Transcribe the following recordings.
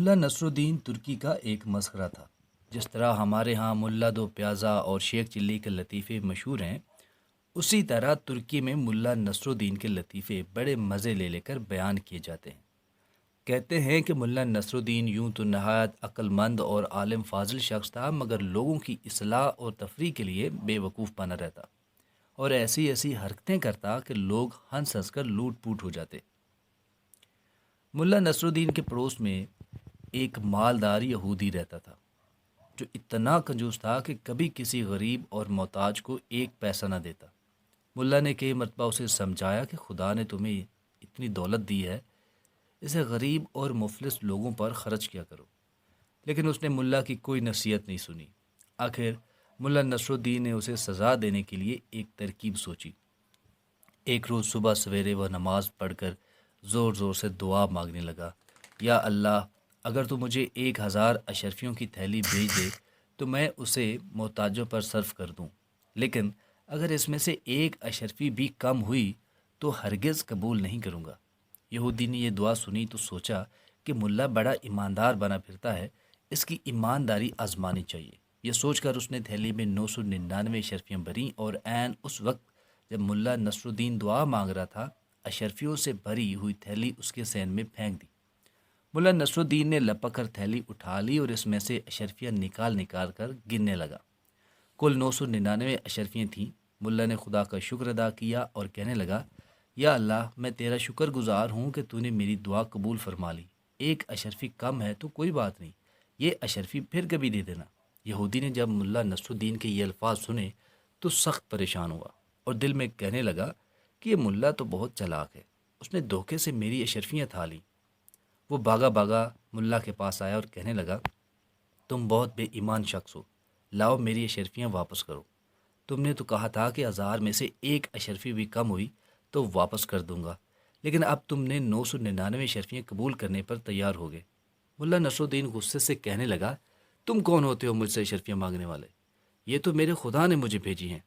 ملا نصرالدین ترکی کا ایک مسخرہ تھا۔ جس طرح ہمارے ہاں ملا دو پیازا اور شیخ چلی کے لطیفے مشہور ہیں، اسی طرح ترکی میں ملا نصرالدین کے لطیفے بڑے مزے لے لے کر بیان کیے جاتے ہیں۔ کہتے ہیں کہ ملا نصرالدین یوں تو نہایت عقل مند اور عالم فاضل شخص تھا، مگر لوگوں کی اصلاح اور تفریح کے لیے بے وقوف بنا رہتا اور ایسی ایسی حرکتیں کرتا کہ لوگ ہنس ہنس کر لوٹ پوٹ ہو جاتے۔ ملا نصرالدین کے پڑوس میں ایک مالدار یہودی رہتا تھا، جو اتنا کنجوس تھا کہ کبھی کسی غریب اور محتاج کو ایک پیسہ نہ دیتا۔ ملا نے کئی مرتبہ اسے سمجھایا کہ خدا نے تمہیں اتنی دولت دی ہے، اسے غریب اور مفلس لوگوں پر خرچ کیا کرو، لیکن اس نے ملا کی کوئی نصیحت نہیں سنی۔ آخر ملا نصرالدین نے اسے سزا دینے کے لیے ایک ترکیب سوچی۔ ایک روز صبح سویرے وہ نماز پڑھ کر زور زور سے دعا مانگنے لگا، یا اللہ، اگر تو مجھے 1000 اشرفیوں کی تھیلی بھیج دے تو میں اسے محتاجوں پر صرف کر دوں، لیکن اگر اس میں سے ایک اشرفی بھی کم ہوئی تو ہرگز قبول نہیں کروں گا۔ یہودی نے یہ دعا سنی تو سوچا کہ ملا بڑا ایماندار بنا پھرتا ہے، اس کی ایمانداری آزمانی چاہیے۔ یہ سوچ کر اس نے تھیلی میں 999 اشرفیاں بھریں اور عین اس وقت جب ملا نصرالدین دعا مانگ رہا تھا، اشرفیوں سے بھری ہوئی تھیلی اس کے سین میں پھینک دی۔ ملا نصرالدین نے لپک کر تھیلی اٹھا لی اور اس میں سے اشرفیاں نکال کر گننے لگا۔ کل 999 اشرفیاں تھیں۔ ملا نے خدا کا شکر ادا کیا اور کہنے لگا، یا اللہ، میں تیرا شکر گزار ہوں کہ تو نے میری دعا قبول فرما لی۔ ایک اشرفی کم ہے تو کوئی بات نہیں، یہ اشرفی پھر کبھی دے دینا۔ یہودی نے جب ملا نصرالدین کے یہ الفاظ سنے تو سخت پریشان ہوا اور دل میں کہنے لگا کہ یہ ملا تو بہت چالاک ہے، اس نے دھوکے سے میری اشرفیاں تھا لیں۔ وہ بھاگا ملا کے پاس آیا اور کہنے لگا، تم بہت بے ایمان شخص ہو، لاؤ میری اشرفیاں واپس کرو۔ تم نے تو کہا تھا کہ 1000 میں سے ایک اشرفی بھی کم ہوئی تو واپس کر دوں گا، لیکن اب تم نے 999 اشرفیاں قبول کرنے پر تیار ہو گئے۔ ملا نصرالدین غصے سے کہنے لگا، تم کون ہوتے ہو مجھ سے اشرفیاں مانگنے والے؟ یہ تو میرے خدا نے مجھے بھیجی ہیں،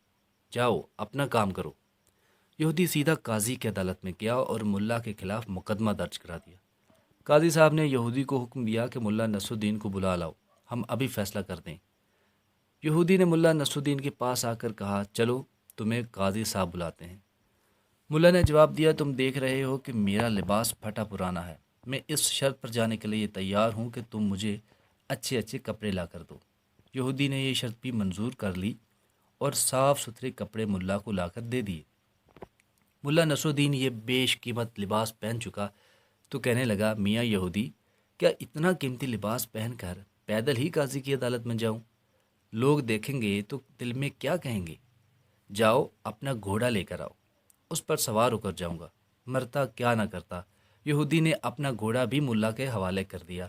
جاؤ اپنا کام کرو۔ یہودی سیدھا قاضی کی عدالت میں گیا اور ملا کے خلاف مقدمہ درج کرا دیا۔ قاضی صاحب نے یہودی کو حکم دیا کہ ملا نصرالدین کو بلا لاؤ، ہم ابھی فیصلہ کر دیں۔ یہودی نے ملا نصرالدین کے پاس آ کر کہا، چلو تمہیں قاضی صاحب بلاتے ہیں۔ ملا نے جواب دیا، تم دیکھ رہے ہو کہ میرا لباس پھٹا پرانا ہے، میں اس شرط پر جانے کے لیے تیار ہوں کہ تم مجھے اچھے اچھے کپڑے لا کر دو۔ یہودی نے یہ شرط بھی منظور کر لی اور صاف ستھرے کپڑے ملا کو لا کر دے دیے۔ ملا نصرالدین یہ بیش قیمت لباس پہن چکا تو کہنے لگا، میاں یہودی، کیا اتنا قیمتی لباس پہن کر پیدل ہی قاضی کی عدالت میں جاؤں؟ لوگ دیکھیں گے تو دل میں کیا کہیں گے؟ جاؤ اپنا گھوڑا لے کر آؤ، اس پر سوار ہو کر جاؤں گا، مرتا کیا نہ کرتا۔ یہودی نے اپنا گھوڑا بھی ملا کے حوالے کر دیا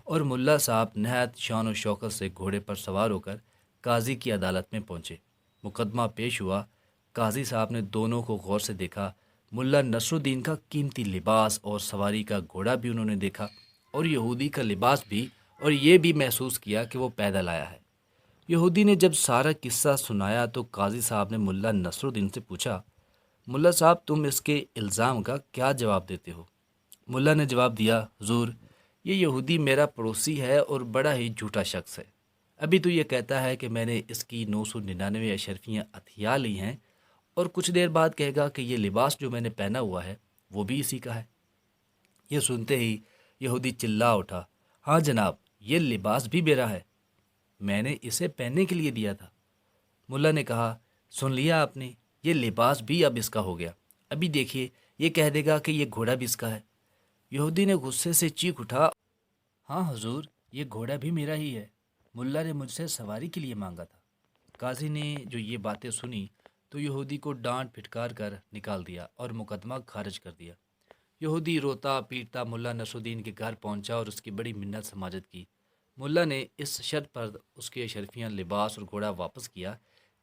اور ملا صاحب نہایت شان و شوکت سے گھوڑے پر سوار ہو کر قاضی کی عدالت میں پہنچے۔ مقدمہ پیش ہوا۔ قاضی صاحب نے دونوں کو غور سے دیکھا۔ ملا نصرالدین کا قیمتی لباس اور سواری کا گھوڑا بھی انہوں نے دیکھا، اور یہودی کا لباس بھی، اور یہ بھی محسوس کیا کہ وہ پیدل آیا ہے۔ یہودی نے جب سارا قصہ سنایا تو قاضی صاحب نے ملا نصرالدین سے پوچھا، ملا صاحب، تم اس کے الزام کا کیا جواب دیتے ہو؟ ملا نے جواب دیا، حضور، یہ یہودی میرا پڑوسی ہے اور بڑا ہی جھوٹا شخص ہے۔ ابھی تو یہ کہتا ہے کہ میں نے اس کی 999 اشرفیاں ہتھیا لی ہیں، اور کچھ دیر بعد کہے گا کہ یہ لباس جو میں نے پہنا ہوا ہے وہ بھی اسی کا ہے۔ یہ سنتے ہی یہودی چلا اٹھا، ہاں جناب، یہ لباس بھی میرا ہے، میں نے اسے پہننے کے لیے دیا تھا۔ ملا نے کہا، سن لیا آپ نے، یہ لباس بھی اب اس کا ہو گیا، ابھی دیکھیے یہ کہہ دے گا کہ یہ گھوڑا بھی اس کا ہے۔ یہودی نے غصے سے چیخ اٹھا، ہاں حضور، یہ گھوڑا بھی میرا ہی ہے، ملا نے مجھ سے سواری کے لیے مانگا تھا۔ قاضی نے جو یہ باتیں سنی تو یہودی کو ڈانٹ پھٹکار کر نکال دیا اور مقدمہ خارج کر دیا۔ یہودی روتا پیٹتا ملا نصرالدین کے گھر پہنچا اور اس کی بڑی منت سماجت کی۔ ملا نے اس شرط پر اس کے اشرفیاں، لباس اور گھوڑا واپس کیا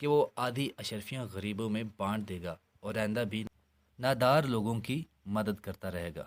کہ وہ آدھی اشرفیاں غریبوں میں بانٹ دے گا اور آئندہ بھی نادار لوگوں کی مدد کرتا رہے گا۔